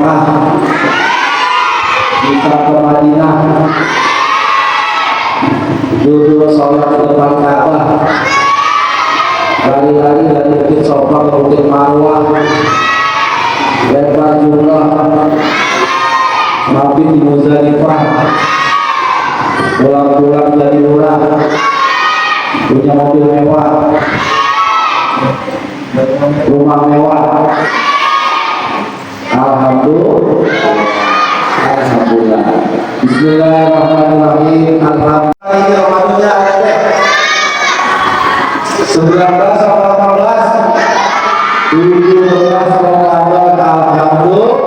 Mekah, kita ke Madinah, duduk sholat di depan Ka'bah, lari-lari dari Bukit Sofa ke Bukit Marwah, lempar jumlah, mabit di Muzdalifah, pulang-pulang dari murah, punya mobil mewah, rumah mewah. Alhamdulillah. Bismillahirrahmanirrahim. Alhamdulillah. 19 sama 18 17 Ramadan. Alhamdulillah.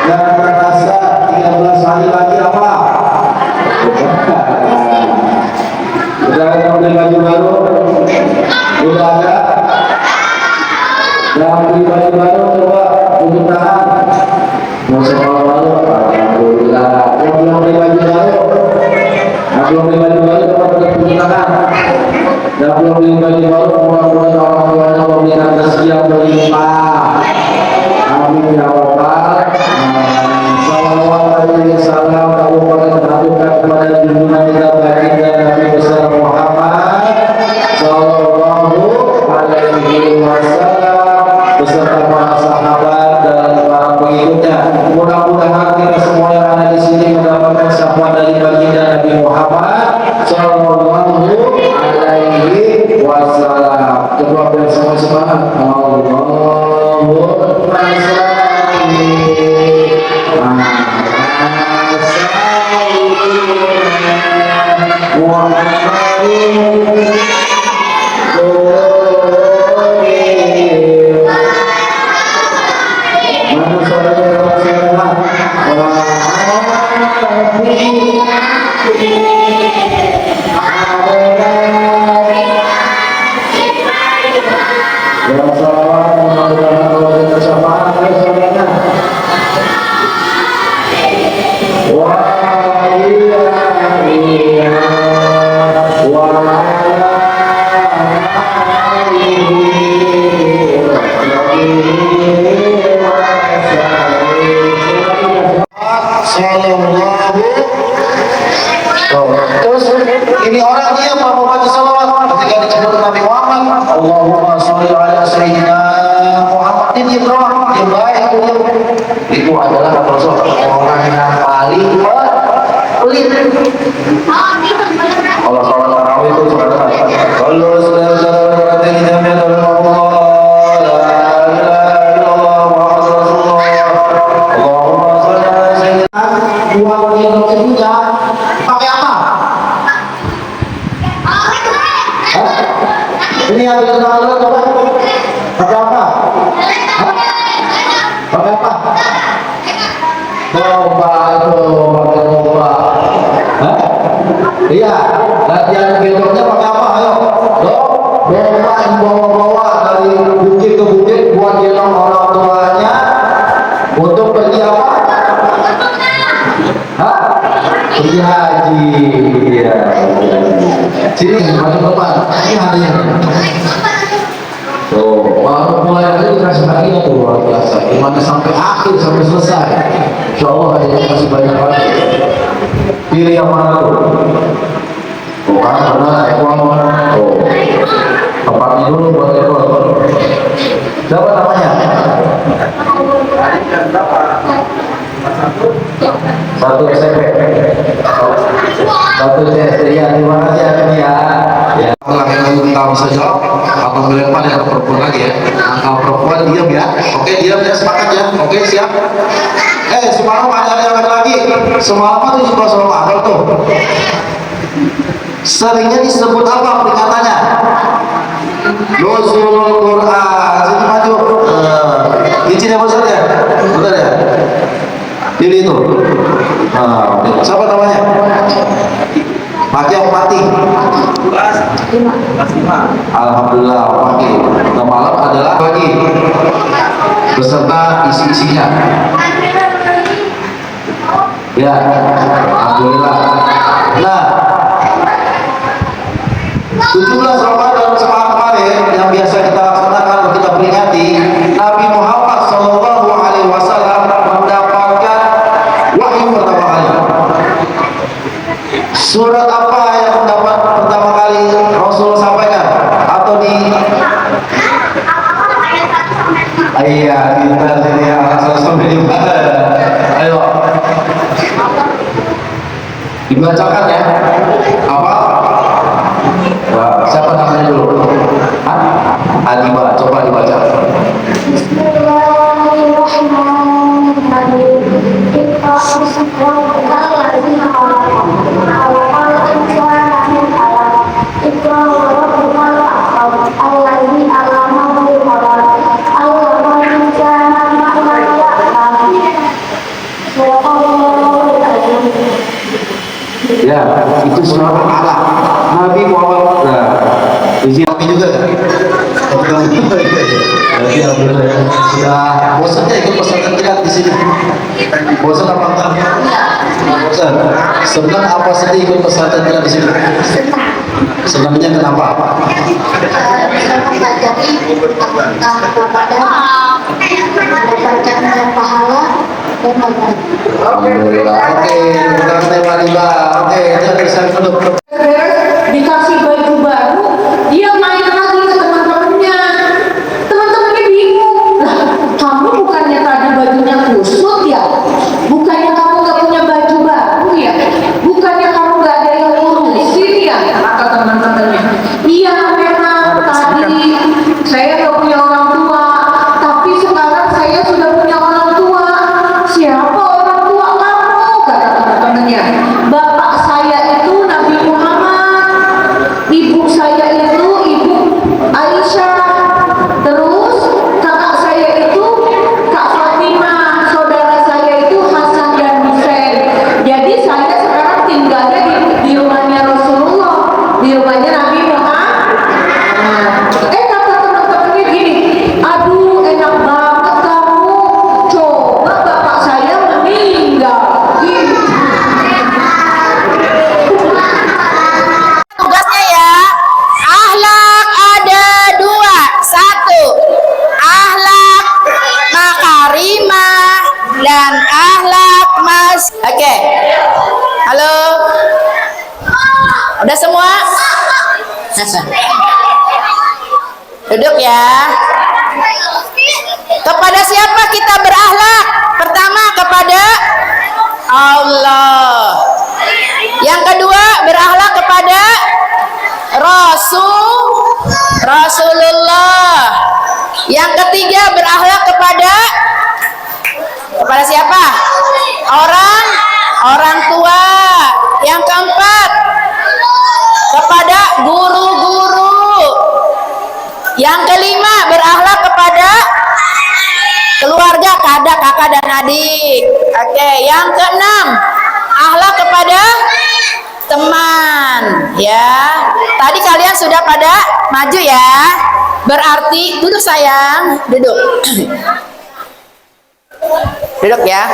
Dan terasa 13 hari lagi apa? Udah ada beli baju baru? Udah ada? Yang beli baju baru coba tunjuk tangan. Mau sekolah baru? Alhamdulillah. Yang belum beli baju baru? Yang belum beli baju baru coba tunjuk tangan. Yang belum beli baju baru, mudah-mudahan orang tuanya memberikan rezeki yang berlimpah. Amin ya rabbal alamin. Sallallahu alaihi wasallam. Kabupaten mengaturkan kepada junjungan kita baginda Nabi besar Muhammad sallallahu alaihi wasallam beserta para sahabat dan para pengikutnya. Mudah-mudahan kita semua yang ada di sini mendapatkan syafaat dari baginda Nabi Muhammad sallallahu alaihi wasallam. Coba bersama semangat. Allahumma Terus ini orang dia mau baca salawat ketika disebut Nabi Muhammad, Allahumma sholli ala sayyidina Muhammad, ini dia doang, dia baik itu adalah Rasul orang yang paling pelit. Allah sholat tarawih itu sudah kalau sudah berkata kita biar uang yang punya pakai apa? Ini yang dikenal dulu coba pakai apa? Pakai apa? Domba itu pakai domba. Iya, latihan gendongnya pakai apa? Ayo, domba yang bawa-bawa dari bukit ke bukit buat gendong orang tuanya untuk pergi apa? Pergi haji, ya. Sini masuk depan. Ini hadiah. Tuh, baru mulai aja dikasih hadiah tuh luar biasa. Gimana sampai akhir sampai selesai. Insya Allah hadiahnya masih banyak lagi. Pilih yang mana tuh? Bukan karena ekor. Tuh, tempatnya dulu buat ekor. Siapa namanya? Satu SMP, satu SD. Ya, terima kasih Amin ya. Ya. Laki-laki kita bisa jawab atau melempar yang perempuan lagi ya. Kalau perempuan diam ya. Oke, diam ya, sepakat ya. Oke, siap. Semalam ada yang lagi. Semalam itu juga soal apa tuh? Seringnya disebut apa peringkatannya? Nuzulul Quran. Sini maju. Izin ya Bos ya. Benar ya? Pilih itu. Siapa namanya? Maki apa mati? Alhamdulillah pagi. Nah, malam adalah pagi beserta isi-isinya. Ya, alhamdulillah. Nah, 17 Ramadan semalam kemarin yang biasa kita laksanakan atau kita peringati, Nabi Muhammad SAW Iya, kita sini langsung ayo. Dibacakan ya. Apa? Wah, siapa namanya dulu? Adiba, coba dibaca. Bismillahirrahmanirrahim. Iqra bismi rabbikal ladzi khalaq. Khalaqal insana min 'alaq. Iqra wa rabbukal akram. Alladzi 'allama bil qalam. 'Allamal insana ma lam ya'lam. Shadaqallahul azim. Ya, itu surah Al-Alaq. Nabi Muhammad. Nah, izin kami juga. Jadi alhamdulillah sudah bosan ya ikut pesantren kilat di sini. Bosan apa enggak? Bosan. Senang apa sedih ikut pesantren kilat di sini? Senangnya kenapa? Mendapatkan pahala dan Alhamdulillah. Oke, kita tema riba. Oke, kita bisa duduk. Dikasih baju baru, dia main lagi ke teman-temannya. Teman-temannya bingung. Lah, kamu bukannya tadi bajunya kusut ya? Bukannya kamu nggak punya baju baru ya? Bukannya kamu nggak ada yang ngurusin ya? Kata teman-temannya. Iya memang tadi saya nggak punya orang tua, tapi sekarang saya sudah punya orang tua. Siapa orang tua kamu? Kata teman-temannya. Bapak saya itu Nabi Muhammad, ibu saya itu ibu Aisyah, terus kakak saya itu Kak Fatimah, saudara saya itu Hasan dan Husain. Jadi saya sekarang tinggalnya di rumahnya Rasulullah, di rumahnya Nabi Muhammad. Kata teman-temannya gini, aduh enak banget kamu, coba bapak saya meninggal. Gitu. Tugasnya ya, akhlak ada dua. Satu, akhlak makarimah dan akhlak mas. Oke, halo, udah semua? Duduk ya. Kepada siapa kita berakhlak? Pertama kepada Allah. Yang kedua berakhlak kepada Rasulullah. Yang ketiga berakhlak kepada siapa? Orang tua. Yang keempat kepada guru-guru. Yang kelima berakhlak kepada keluarga, kakak dan adik. Oke, yang keenam akhlak kepada teman, ya. Tadi kalian sudah pada maju ya. Berarti duduk sayang, duduk. Duduk ya.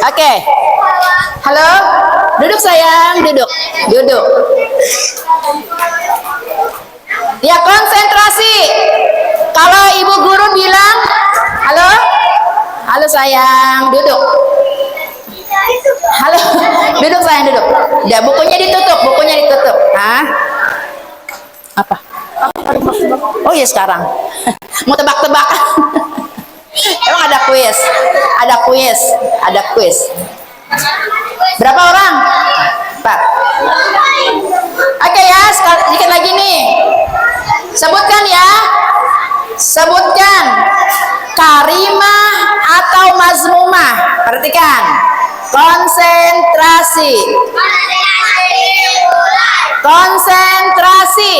Oke. Halo. Duduk sayang, duduk. Duduk. Ya, konsentrasi. Kalau ibu guru bilang, halo. Halo sayang, duduk. Halo, duduk sayang, duduk. Ya, bukunya ditutup, Hah? Apa? Oh iya sekarang. Mau tebak-tebakan. Emang ada kuis? Ada kuis. Berapa orang? 4. Oke ya, sedikit lagi nih. Sebutkan ya. Sebutkan karimah atau mazmumah. Perhatikan. Konsentrasi. Konsentrasi.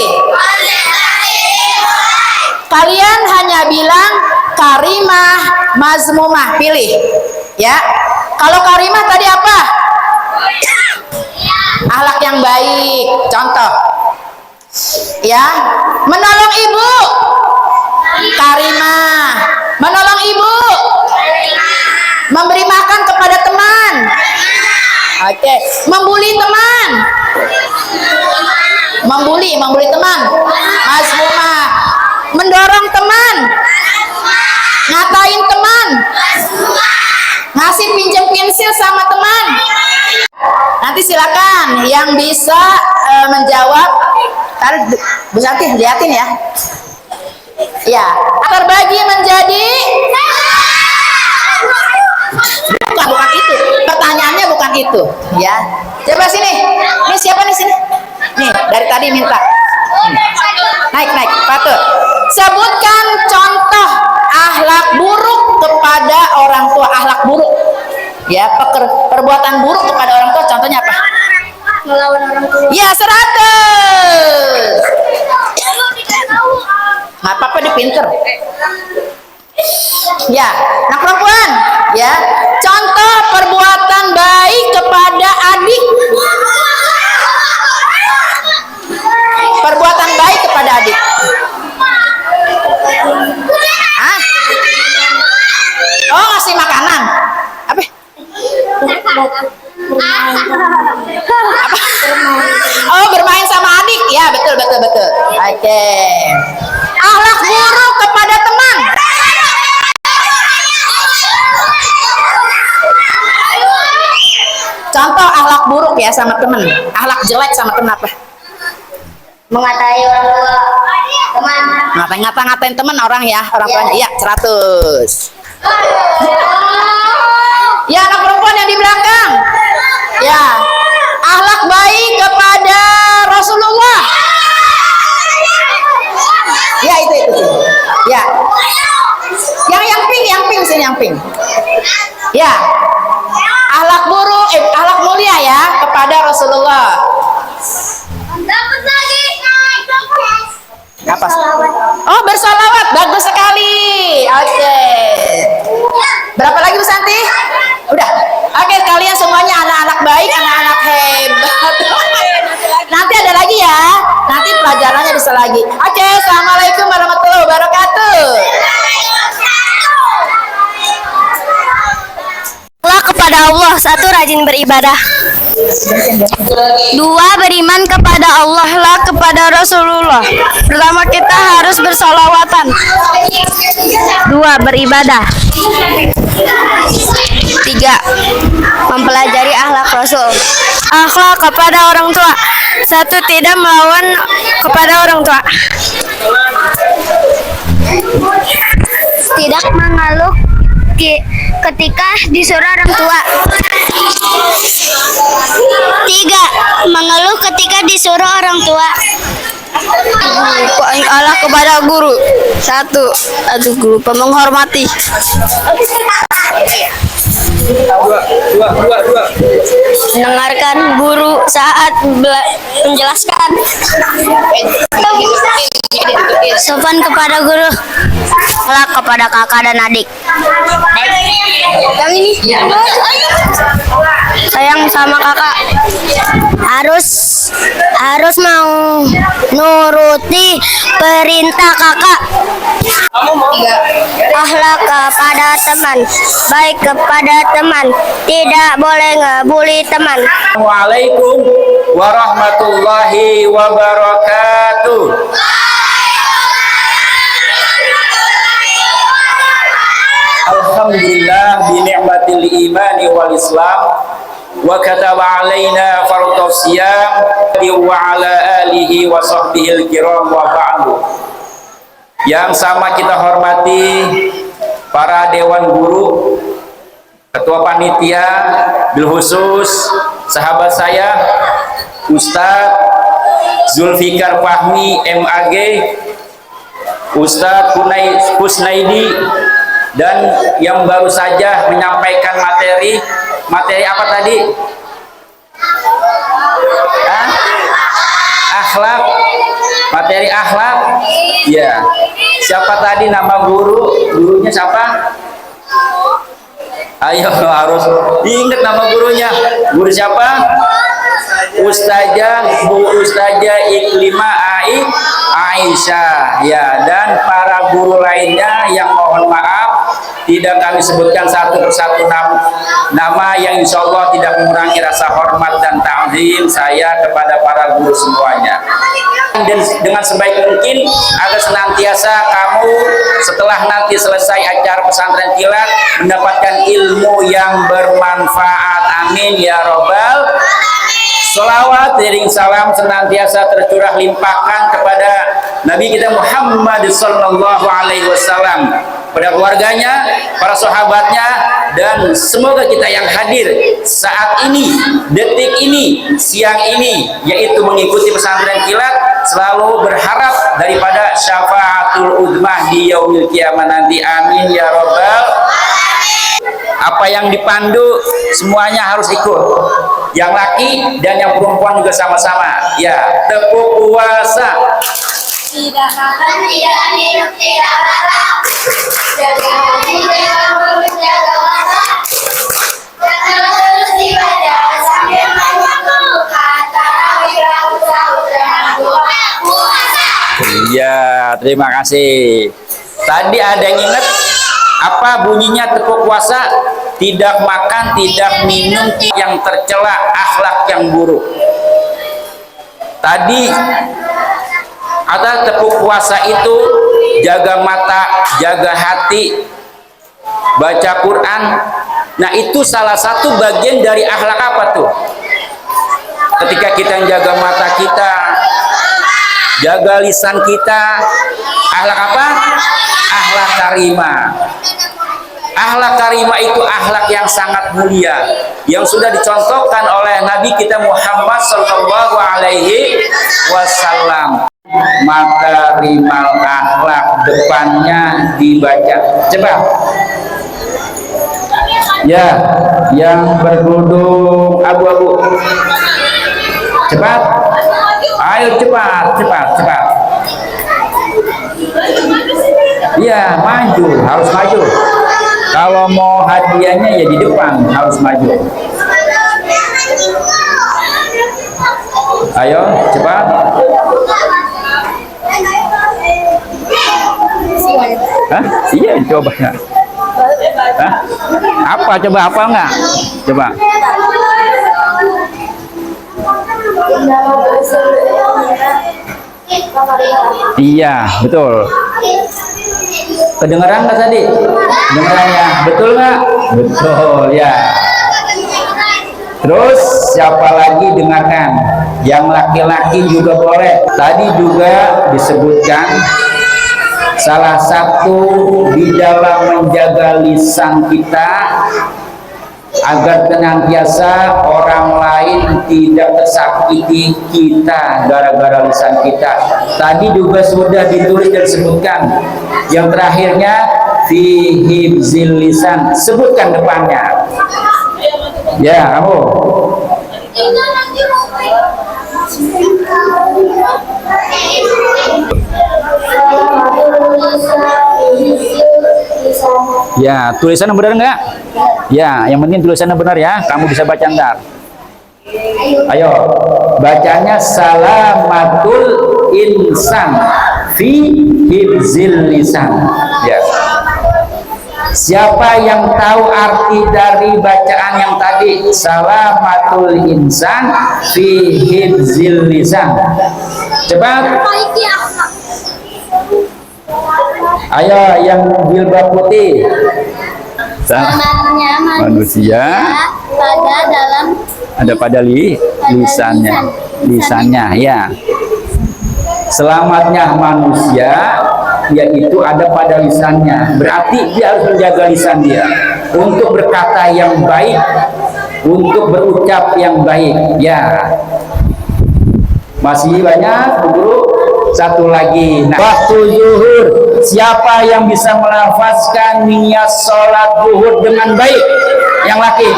Kalian hanya bilang karimah, mazmumah. Pilih. Ya. Kalau karimah tadi apa? Akhlak yang baik. Contoh. Ya. Menolong ibu. Karimah. Menolong ibu. Memberi makan kepada teman. Oke. Membuli teman. Membuli teman. Mazmumah. Mendorong teman. Ngatain teman. Ngasih pinjam pensil sama teman. Nanti silakan yang bisa menjawab Taruh Bu Santi, liatin ya. Ya, terbagi menjadi bukan itu. Pertanyaannya bukan itu, ya. Coba sini. Ini siapa nih sini? Nih, dari tadi minta. Naik, patut. Sebutkan contoh akhlak buruk kepada orang tua. Akhlak buruk. Ya, perbuatan buruk kepada orang tua contohnya apa? Melawan orang tua. Ya, 100. Nggak apa-apa, dia pinter. Ya, anak perempuan, ya. Contoh perbuatan baik kepada adik. Perbuatan baik kepada adik. Hah? Oh, ngasih makanan. Apa? Oh, bermain sama adik. Ya, betul. Oke. Akhlak buruk kepada teman. Contoh akhlak buruk ya sama teman. Akhlak jelek sama teman apa? Mengatai orang tua teman. Ngata-ngatain teman orang ya, orang tuanya. Iya, 100. Ya, anak perempuan yang di belakang. Ya. Akhlak baik kepada Rasulullah. Ya, itu. Ya. Yang pink sini, yang pink. Ya. Akhlak buruk, akhlak mulia ya kepada Rasulullah. Dapat lagi. Apa? Oh, bersolawat, bagus sekali. Oke. Berapa lagi Bu Santi? Udah. Oke, kalian semuanya anak-anak baik, anak-anak hebat. Nanti ada lagi ya. Nanti pelajarannya bisa lagi. Oke, assalamualaikum warahmatullahi wabarakatuh. Allah kepada Allah, 1 rajin beribadah. 2 beriman kepada Allah lah kepada Rasulullah. Pertama kita harus bersolawatan. 2 beribadah. 3 mempelajari akhlak Rasul. Akhlak kepada orang tua. 1 tidak melawan kepada orang tua. Tidak mengeluh ketika disuruh orang tua. 3 mengeluh ketika disuruh orang tua. Allah kepada guru. 1 guru menghormati. Mendengarkan guru saat menjelaskan. Sopan kepada guru. Akhlak kepada kakak dan adik. Yang ini. Sayang sama kakak. Harus mau nuruti perintah kakak. Akhlak kepada teman, baik kepada teman, tidak boleh ngebully teman. Assalamualaikum warahmatullahi wabarakatuh. Alhamdulillah bi ni'matil imani wal islam wa kataba alaina fardhus siyam wa ala alihi wa sahbihi kiram wa ba'du. Yang sama kita hormati para dewan guru, ketua panitia, bil khusus sahabat saya Ustadz Zulfikar Fahmi MAG, Ustadz Kusnaidi, dan yang baru saja menyampaikan materi apa tadi? Akhlak, materi akhlak. Ya, siapa tadi nama gurunya siapa? Ayo, harus ingat nama gurunya. Guru siapa? Bu Ustazah Iklimah Aisyah. Ya, dan para guru lainnya yang mohon maaf tidak kami sebutkan satu persatu nama yang insya Allah tidak mengurangi rasa hormat dan ta'zim saya kepada para guru semuanya. Dan dengan sebaik mungkin agar senantiasa kamu setelah nanti selesai acara pesantren kilat mendapatkan ilmu yang bermanfaat. Amin ya robbal. Sholawat iring salam senantiasa tercurah limpahkan kepada Nabi kita Muhammad sallallahu alaihi wasallam, pada keluarganya, para sahabatnya, dan semoga kita yang hadir saat ini, detik ini, siang ini, yaitu mengikuti pesantren kilat, selalu berharap daripada syafaatul uzmah di yaumil kiamah nanti. Amin ya robbal. Apa yang dipandu semuanya harus ikut, yang laki dan yang perempuan juga sama-sama. Ya, tepuk puasa. Tidak makan, tidak minum, tidak makan. Jaga hati, jaga mulut, jaga mata. Jangan terus dibaca sambil menyambung kata tarawih, sahur, dan buka puasa. Iya, terima kasih. Tadi ada yang ingat apa bunyinya tepuk puasa? Tidak makan, tidak minum yang tercela, akhlak yang buruk. Tadi ada tepuk puasa itu jaga mata, jaga hati, baca Quran. Nah, itu salah satu bagian dari akhlak apa tuh? Ketika kita jaga mata kita, jaga lisan kita, akhlak apa? Akhlak karimah. Akhlak karimah itu akhlak yang sangat mulia, yang sudah dicontohkan oleh Nabi kita Muhammad sallallahu alaihi wasallam. Makarimal akhlak, depannya dibaca. Coba. Ya, yang berkerudung abu-abu. Cepat. Ayo cepat. Iya, maju, harus maju. Kalau mau hadiahnya ya di depan, harus maju. Ayo, cepat. Hah? Iya, coba. Hah? Apa? Coba apa enggak? Coba. Iya, betul. Kedengeran nggak tadi? Kedengeran ya? Betul nggak? Betul ya. Terus siapa lagi dengarkan? Yang laki-laki juga boleh. Tadi juga disebutkan salah satu di dalam menjaga lisan kita agar senantiasa orang lain tidak tersakiti kita gara-gara lisan kita. Tadi juga sudah ditulis dan disebutkan. Yang terakhirnya fi hibzil lisan. Sebutkan depannya. Ya, kamu. Ya, tulisannya benar nggak? Ya, yang penting tulisannya benar ya. Kamu bisa baca ntar. Ayo, bacanya salamatul insan fi hibzil lisan. Ya. Siapa yang tahu arti dari bacaan yang tadi? Salamatul insan fi hibzil lisan. Cepat. Ayo, yang jilbab putih. Selamatnya manusia pada dalam ada pada lisannya ya. Selamatnya manusia yaitu ada pada lisannya. Berarti dia harus menjaga lisan dia untuk berkata yang baik, untuk berucap yang baik ya. Masih banyak Bu Guru. Satu lagi. Nah, waktu zuhur, siapa yang bisa melafazkan niat sholat zuhur dengan baik? Yang laki.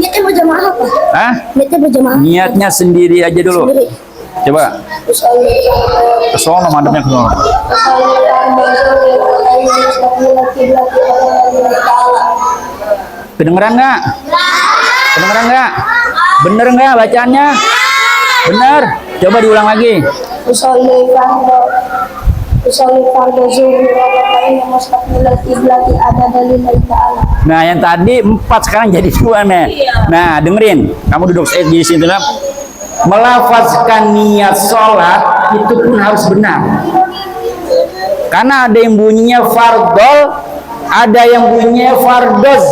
niatnya berjamaah apa? Hah? Niatnya berjamaah. Niatnya sendiri aja dulu. Sendiri. Coba. Kesono madepnya kesono. Kedengeran nggak? Kedengeran nggak? Bener nggak bacaannya? Bener. Coba diulang lagi. Nah, yang tadi 4 sekarang jadi 2 nih. Nah, dengerin. Kamu duduk di sini lah. Melafazkan niat sholat itu pun harus benar. Karena ada yang bunyinya fardol, ada yang bunyinya fardoz.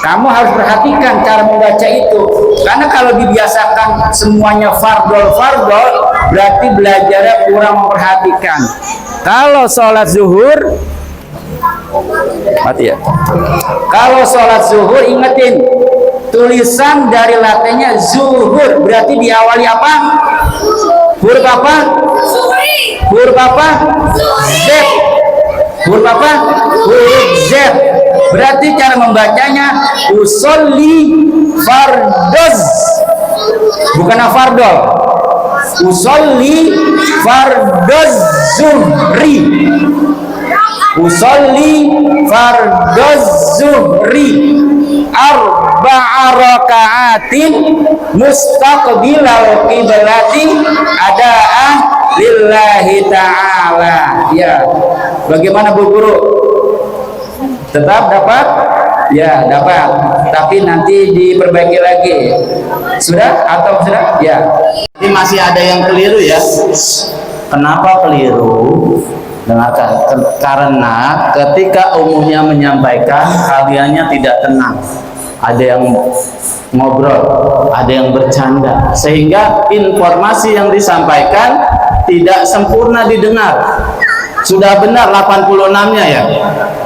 Kamu harus perhatikan cara membaca itu, karena kalau dibiasakan semuanya fardol berarti belajarnya kurang memperhatikan. Kalau sholat zuhur, mati ya. Kalau sholat zuhur ingetin tulisan dari latenya zuhur, berarti diawali apa? Huruf apa? Huruf apa? Z. Huruf apa? Huruf Z. Berarti cara membacanya usolli fardoz, bukan fardol. Usolli fardoz zuhri. Usolli fardoz zuhri arba'a raka'atin mustaqbilal qiblati adaan lillahi ta'ala. Ya, bagaimana Bu Guru? Tetap dapat? Ya, dapat. Tapi nanti diperbaiki lagi. Sudah atau sudah? Ya. Ini masih ada yang keliru ya. Kenapa keliru? Dengarkan. Karena ketika umumnya menyampaikan, kaliannya tidak tenang. Ada yang ngobrol, ada yang bercanda, sehingga informasi yang disampaikan tidak sempurna didengar. Sudah benar 86-nya ya,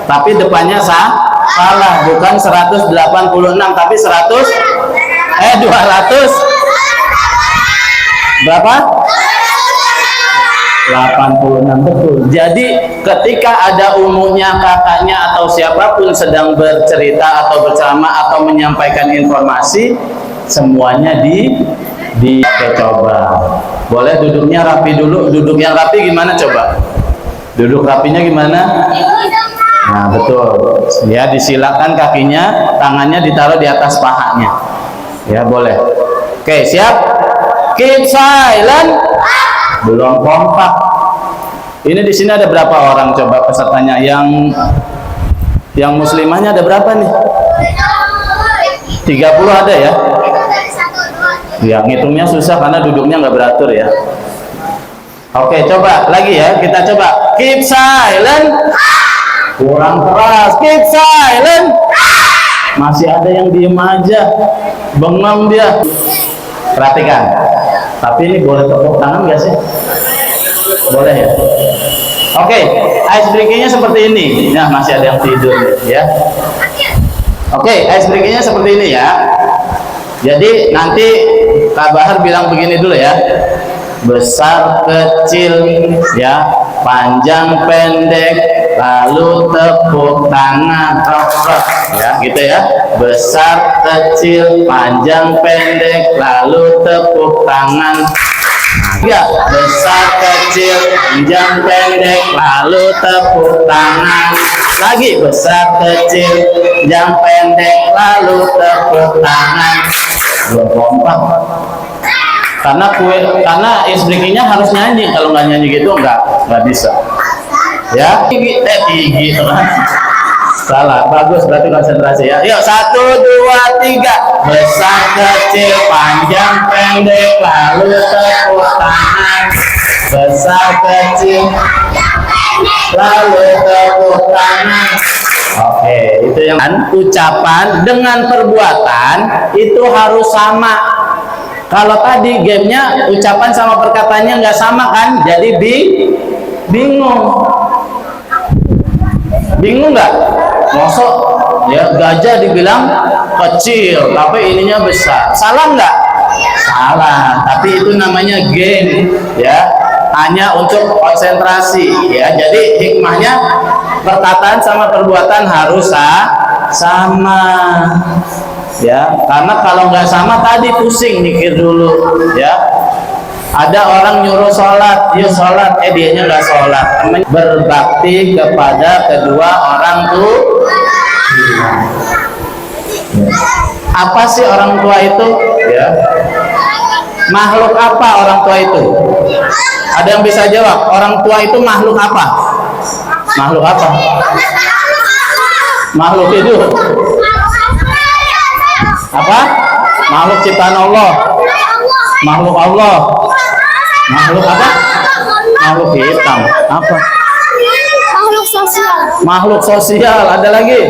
tapi depannya salah, bukan 186 tapi 200 berapa? 86 betul. Jadi ketika ada umumnya kakaknya atau siapapun sedang bercerita atau berceramah atau menyampaikan informasi, semuanya dicoba. Boleh duduknya rapi dulu. Duduk yang rapi gimana coba? Duduk rapinya gimana? Nah, betul. Ya, disilakan kakinya, tangannya ditaruh di atas pahanya. Ya, boleh. Oke, siap? Keep silent. Belum kompak. Ini di sini ada berapa orang coba pesertanya? Yang muslimahnya ada berapa nih? 30 ada ya? Ya, ngitungnya susah karena duduknya nggak beratur ya. Oke, coba lagi ya. Kita coba. Keep silent. Kurang keras. Keep silent. Masih ada yang diem aja. Bengong dia. Perhatikan. Tapi ini boleh tepuk tangan nggak sih? Boleh ya? Oke, ice breaking-nya seperti ini. Nah, masih ada yang tidur ya. Oke, ice breaking-nya seperti ini ya. Jadi nanti Kak Bahar bilang begini dulu ya. Besar kecil ya, panjang pendek, lalu tepuk tangan, ya gitu ya. Besar kecil, panjang pendek, lalu tepuk tangan. Ya, besar kecil, panjang pendek, lalu tepuk tangan. Lagi besar kecil, panjang pendek, lalu tepuk tangan. Belum kompak. Karena ice breaking-nya harus nyanyi. Kalau nggak nyanyi gitu nggak bisa. Ya, tinggi salah. Bagus, berarti konsentrasi ya. Yuk, 1, 2, 3. Besar kecil, panjang pendek, lalu tepuk tangan. Besar kecil, lalu tepuk tangan. Oke, itu yang ucapan dengan perbuatan itu harus sama. Kalau tadi gamenya ucapan sama perkataannya nggak sama kan, jadi bingung nggak? Mosok ya gajah dibilang kecil, tapi ininya besar, salah nggak? Salah, tapi itu namanya game ya, hanya untuk konsentrasi ya. Jadi hikmahnya perkataan sama perbuatan harus sama. Ya, karena kalau nggak sama tadi pusing mikir dulu ya. Ada orang nyuruh sholat, dia sholat, dianya nggak sholat. Berbakti kepada kedua orang tua. Apa sih orang tua itu? Ya, makhluk apa orang tua itu? Ada yang bisa jawab? Orang tua itu makhluk apa? Makhluk apa? Makhluk itu apa? Makhluk ciptaan Allah. Makhluk Allah. Makhluk apa? Makhluk hitam. Apa? Makhluk sosial. Makhluk sosial. Ada lagi?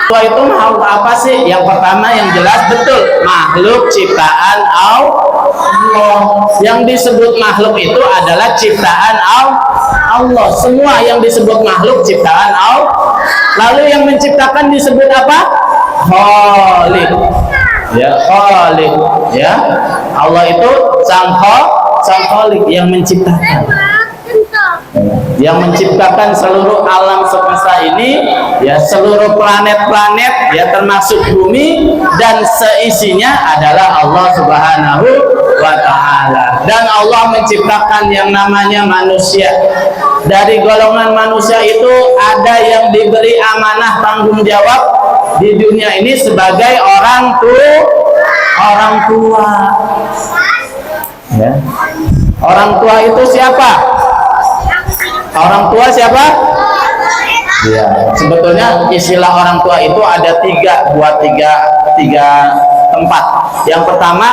Tua itu makhluk apa sih? Yang pertama yang jelas betul makhluk ciptaan Allah. Yang disebut makhluk itu adalah ciptaan Allah. Semua yang disebut makhluk ciptaan Allah. Lalu yang menciptakan disebut apa? Khaliq. Ya, Khaliq. Ya, Allah itu sang Khaliq yang menciptakan. Yang menciptakan seluruh alam semesta ini, ya, seluruh planet-planet, ya, termasuk bumi dan seisinya adalah Allah Subhanahu wa Ta'ala. Dan Allah menciptakan yang namanya manusia. Dari golongan manusia itu ada yang diberi amanah tanggung jawab di dunia ini sebagai orang tua. Ya. Orang tua itu siapa? Orang tua siapa? Ya, sebetulnya istilah orang tua itu ada tiga tempat. Yang pertama,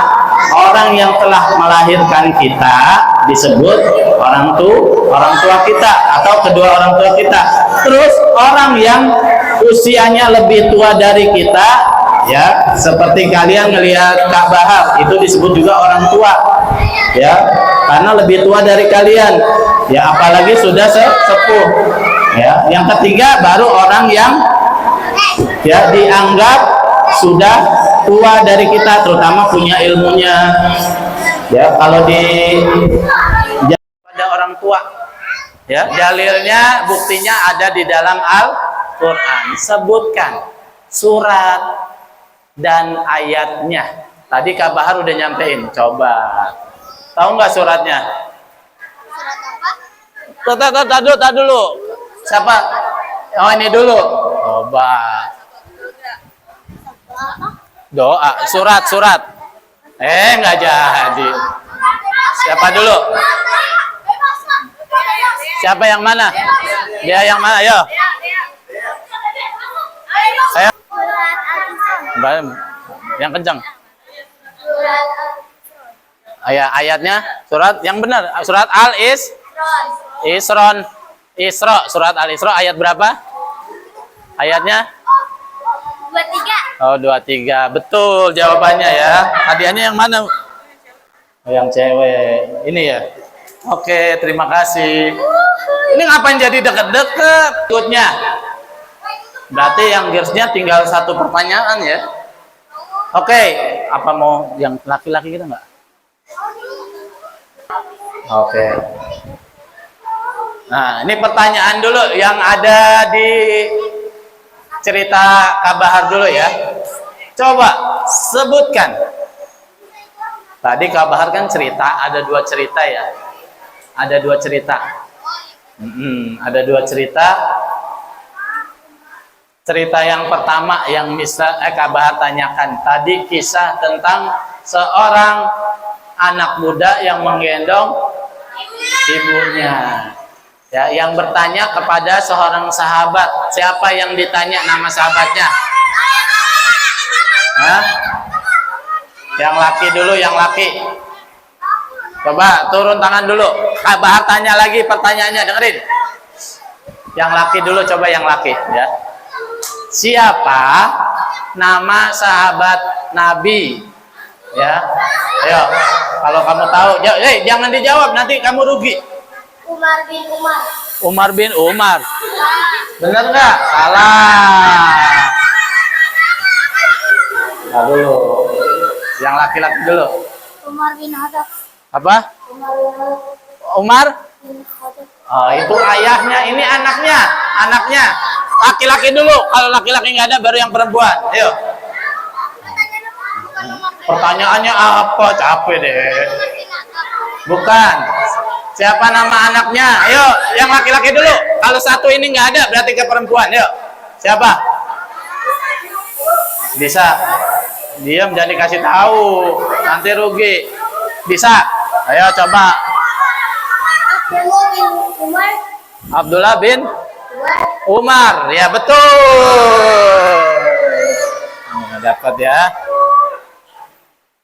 orang yang telah melahirkan kita disebut orang tua kita atau kedua orang tua kita. Terus orang yang usianya lebih tua dari kita, ya, seperti kalian ngelihat Kak Bahar, itu disebut juga orang tua, ya, karena lebih tua dari kalian, ya, apalagi sudah sepuh, ya. Yang ketiga baru orang yang, ya, dianggap sudah tua dari kita, terutama punya ilmunya, ya. Kalau pada orang tua, ya, dalilnya, buktinya ada di dalam Al-Quran. Sebutkan surat dan ayatnya. Tadi Kak Bahar udah nyampein. Coba, tahu nggak suratnya? Tadi dulu. Siapa? Oh, ini dulu. Coba. Doa, surat. Nggak jadi. Siapa dulu? Siapa yang mana? Dia yang mana? Ayo. Saya. Yang kencang. Ayatnya, surat yang benar. Surat Isra, surat Al-Isra ayat berapa? Ayatnya? 23. Oh, 23. Betul jawabannya, ya. Hadiahnya yang mana? Oh, yang cewek. Ini ya. Oke, terima kasih. Ini ngapain jadi deket-deket? Ikutnya. Berarti yang gearsnya tinggal satu pertanyaan, ya. Oke, apa mau yang laki-laki kita nggak? Oke. Nah, ini pertanyaan dulu yang ada di cerita Kak Bahar dulu, ya. Coba sebutkan. Tadi Kak Bahar kan cerita, ada dua cerita, ya. Ada dua cerita. Ada dua cerita. Cerita yang pertama yang bisa Kak Bahar tanyakan tadi, kisah tentang seorang anak muda yang menggendong ibunya, ya, yang bertanya kepada seorang sahabat. Siapa yang ditanya nama sahabatnya? Hah? Yang laki dulu, yang laki. Coba turun tangan dulu. Kak Bahar tanya lagi pertanyaannya, dengerin. Yang laki dulu, coba yang laki, ya. Siapa nama sahabat Nabi? Ya, ayo. Kalau kamu tahu, jangan dijawab, nanti kamu rugi. Umar bin Umar. Umar bin Umar. Benar nggak? Salah. Nah, dulu. Yang laki-laki dulu. Umar bin Khattab. Apa? Umar? Bin Khattab. Oh, itu ayahnya, ini anaknya. Anaknya. Laki-laki dulu. Kalau laki-laki nggak ada, baru yang perempuan. Ayo. Pertanyaannya apa? Capek deh. Bukan. Siapa nama anaknya? Ayo, yang laki-laki dulu. Kalau satu ini nggak ada, berarti ke perempuan. Ayo. Siapa? Bisa. Diam, jangan dikasih tahu. Nanti rugi. Bisa. Ayo coba. Abdullah bin Umar. Abdullah bin Umar. Ya, betul. Dapat, ya.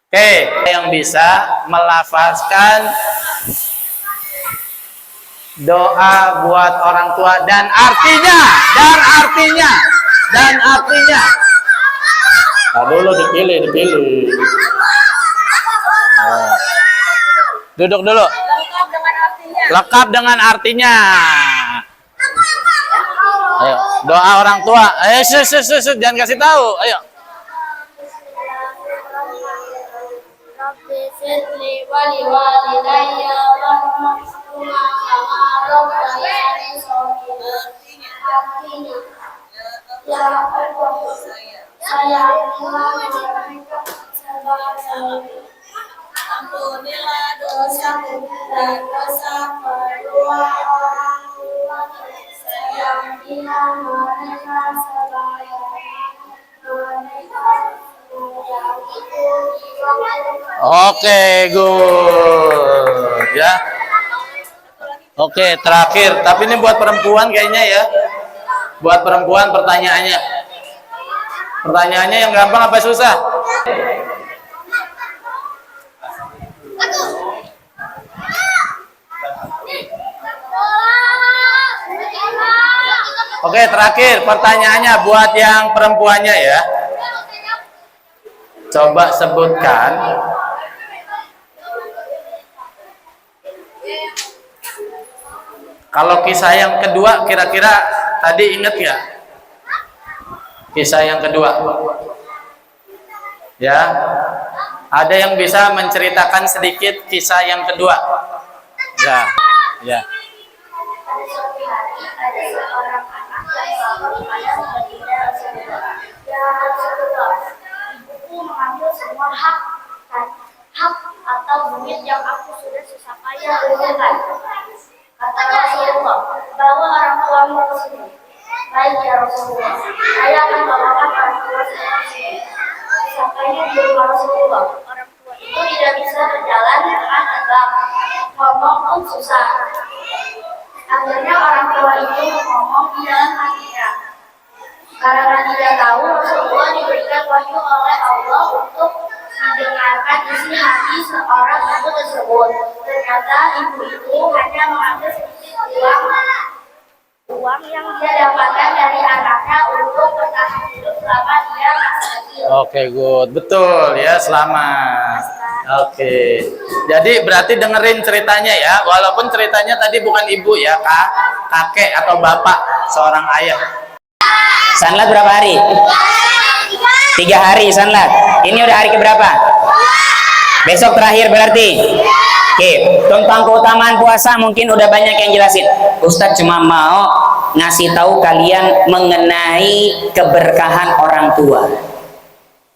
Oke, yang bisa melafazkan Doa buat orang tua dan artinya. Nah, dulu dipilih. Oh. Duduk dulu. Lengkap dengan artinya. Ayo, doa orang tua. Ayo, jangan kasih tahu. Ayo. Rabbi firli wa liwalidayya warhamhuma kama rabbayani shaghira. Ya Allah, sayangilah mereka sebaik-baiknya. Ampunilah dosaku dan dosa kedua orang tua. Sayangilah mereka sebaik-baiknya. Oke, good ya. Oke, terakhir. Tapi ini buat perempuan kayaknya ya. Buat perempuan pertanyaannya. Pertanyaannya yang gampang apa susah? Oke, terakhir pertanyaannya buat yang perempuannya ya. Coba sebutkan kalau kisah yang kedua, kira-kira tadi inget ya? Kisah yang kedua ya, ada yang bisa menceritakan sedikit kisah yang kedua? Ya. Suatu hari ada seorang anak yang lapor kepada baginda Rasulullah. Ya Rasulullah, ibuku mengambil semua hak atau duit yang aku sudah susah payah kumpulkan. Kata Rasulullah, bawa orang tuamu ke sini. Baik ya Rasulullah, saya akan bawakan orang tua saya ke sini. Sampainya di rumah Rasulullah, orang tua itu tidak bisa berjalan dengan tegak, ngomong pun susah. Akhirnya orang tua itu ngomong di dalam hatinya. Karena tidak tahu, Rasulullah diberikan wahyu oleh Allah untuk mendengarkan isi hati seorang ibu tersebut. Ternyata ibu itu hanya mengambil sedikit uang yang dia dapatkan dari anaknya untuk bertahan hidup selama dia masih kecil. Oke, good. Betul ya, selamat. Oke. Jadi berarti dengerin ceritanya ya, walaupun ceritanya tadi bukan ibu ya, kakek atau bapak seorang ayah. Sanlat berapa hari? 3 hari sanlat. Ini udah hari keberapa? Besok terakhir berarti. Oke, tentang keutamaan puasa mungkin udah banyak yang jelasin. Ustadz cuma mau ngasih tahu kalian mengenai keberkahan orang tua.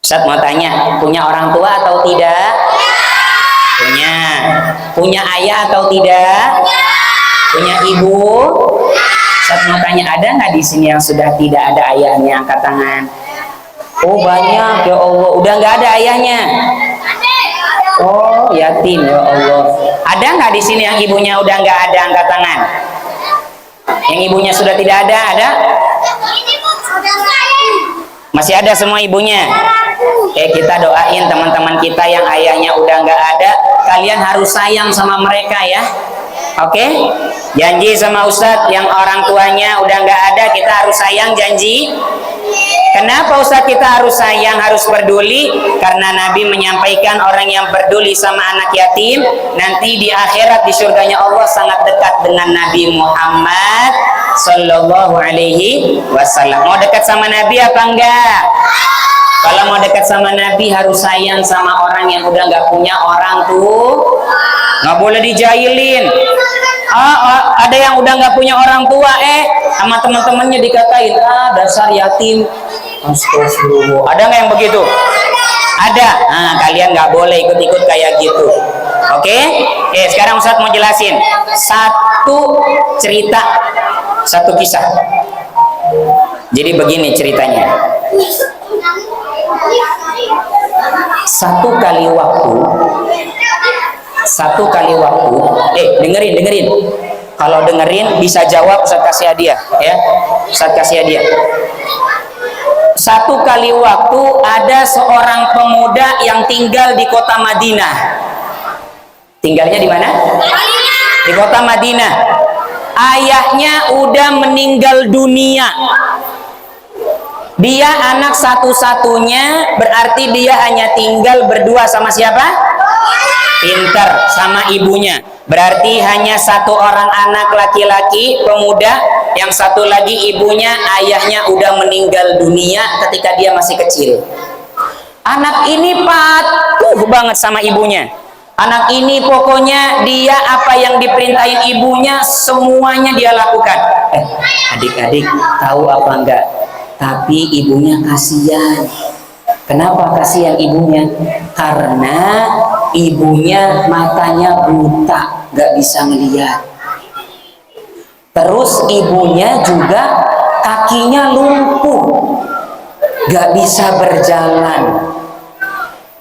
Ustadz mau tanya, punya orang tua atau tidak? Punya. Punya ayah atau tidak? Punya ibu? Ustadz mau tanya, ada nggak di sini yang sudah tidak ada ayahnya? Angkat tangan. Oh banyak ya Allah, udah nggak ada ayahnya. Oh yatim ya Allah. Ada nggak di sini yang ibunya udah nggak ada? Angkat tangan. Yang ibunya sudah tidak ada? Masih ada semua ibunya. Kita doain teman-teman kita yang ayahnya udah nggak ada. Kalian harus sayang sama mereka ya. Oke? Janji sama Ustadz yang orang tuanya udah nggak ada, kita harus sayang, janji. Kenapa Ustadz kita harus sayang, harus peduli? Karena Nabi menyampaikan orang yang peduli sama anak yatim nanti di akhirat di surganya Allah sangat dekat dengan Nabi Muhammad Sallallahu Alaihi Wasallam. Mau dekat sama Nabi apa enggak? Kalau mau dekat sama Nabi harus sayang sama orang yang udah nggak punya orang tuh. Nggak boleh dijailin. Ada yang udah nggak punya orang tua, sama teman-temannya dikatain, dasar yatim. Astagfirullah. Ada nggak yang begitu? Ada. Nah, kalian nggak boleh ikut-ikut kayak gitu. Oke? Sekarang Ustadz mau jelasin satu cerita, satu kisah. Jadi begini ceritanya. Satu kali waktu, dengerin. Kalau dengerin bisa jawab, Ustadz kasih hadiah, ya. Ustadz kasih hadiah. Satu kali waktu ada seorang pemuda yang tinggal di kota Madinah. Tinggalnya di mana? Di kota Madinah. ayahnya udah meninggal dunia. Dia anak satu-satunya, berarti dia hanya tinggal berdua sama siapa? Pintar, sama ibunya. Berarti hanya satu orang anak laki-laki pemuda, yang satu lagi ibunya, ayahnya udah meninggal dunia ketika dia masih kecil. Anak ini patuh banget sama ibunya. Anak ini pokoknya dia apa yang diperintahin ibunya semuanya dia lakukan. Adik-adik tahu apa enggak? Tapi ibunya kasihan. Kenapa kasihan ibunya? Karena ibunya matanya buta, gak bisa ngelihat. Terus ibunya juga kakinya lumpuh, gak bisa berjalan.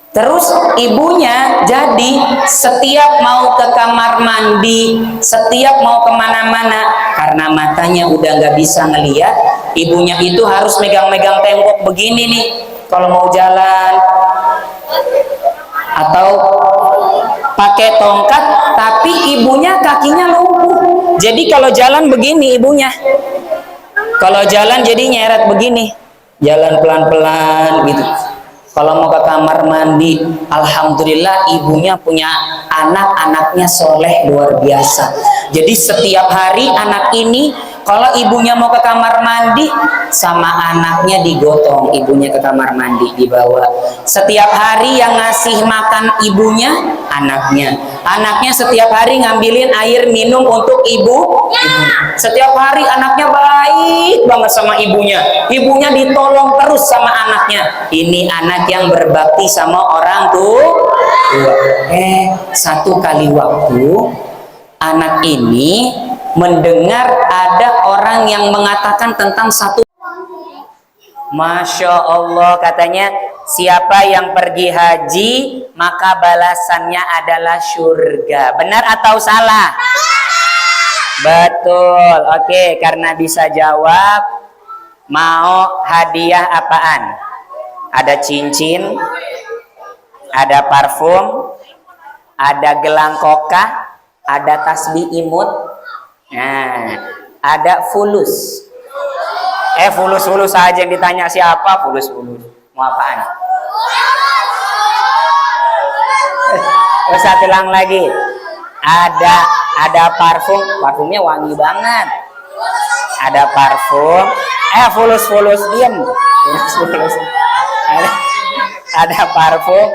Terus ibunya jadi setiap mau ke kamar mandi, setiap mau kemana-mana, karena matanya udah gak bisa ngelihat, ibunya itu harus megang-megang tembok begini nih kalau mau jalan, atau pakai tongkat, tapi ibunya kakinya lumpuh. Jadi kalau jalan begini ibunya, kalau jalan jadi nyeret begini, jalan pelan-pelan gitu. Kalau mau ke kamar mandi, alhamdulillah ibunya punya anak-anaknya soleh luar biasa. Jadi setiap hari anak ini kalau ibunya mau ke kamar mandi, sama anaknya digotong, ibunya ke kamar mandi dibawa. Setiap hari yang ngasih makan ibunya, anaknya. Anaknya setiap hari ngambilin air minum untuk ibu. Setiap hari anaknya baik banget sama ibunya. Ibunya ditolong terus sama anaknya. Ini anak yang berbakti sama orang tua. Satu kali waktu anak ini mendengar ada orang yang mengatakan tentang satu. Masya Allah, katanya siapa yang pergi haji maka balasannya adalah surga. Benar atau salah? Betul. Oke, karena bisa jawab, mau hadiah apaan? Ada cincin, ada parfum, ada gelang koka, ada tasbih imut, nah, ada fulus. Fulus aja yang ditanya siapa? Fulus. Mau apaan? Satu ulang lagi. Ada parfum, parfumnya wangi banget. Ada parfum. Fulus diam. Fulus. Ada parfum,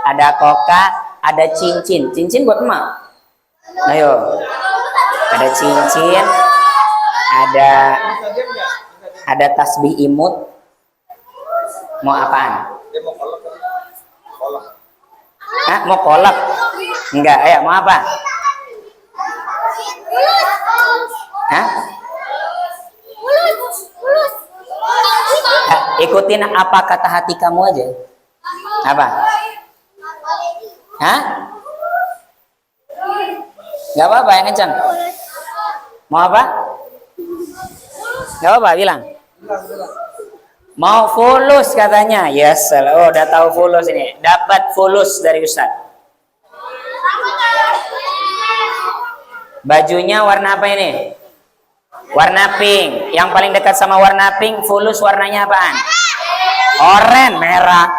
ada koka, ada cincin. Cincin buat emak. Ayo. Ada cincin, ada tasbih imut. Mau apaan? Mau kolak? Enggak, mau apa? Ikutin apa kata hati kamu aja. Apa? Gak apa-apa, yang kencang. Mau apa? Gak apa-apa, bilang. Mau fulus katanya. Yes, udah tahu fulus ini. Dapat fulus dari Ustaz. Bajunya warna apa ini? Warna pink. Yang paling dekat sama warna pink, fulus warnanya apaan? Oren, merah.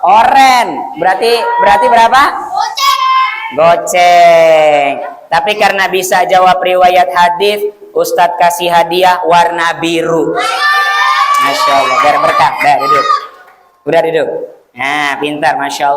Oren. Berarti berapa? Goceng. Tapi karena bisa jawab riwayat hadis, Ustadz kasih hadiah warna biru. Masya Allah, biar berkah. Udah duduk. Nah, pintar, Masya Allah.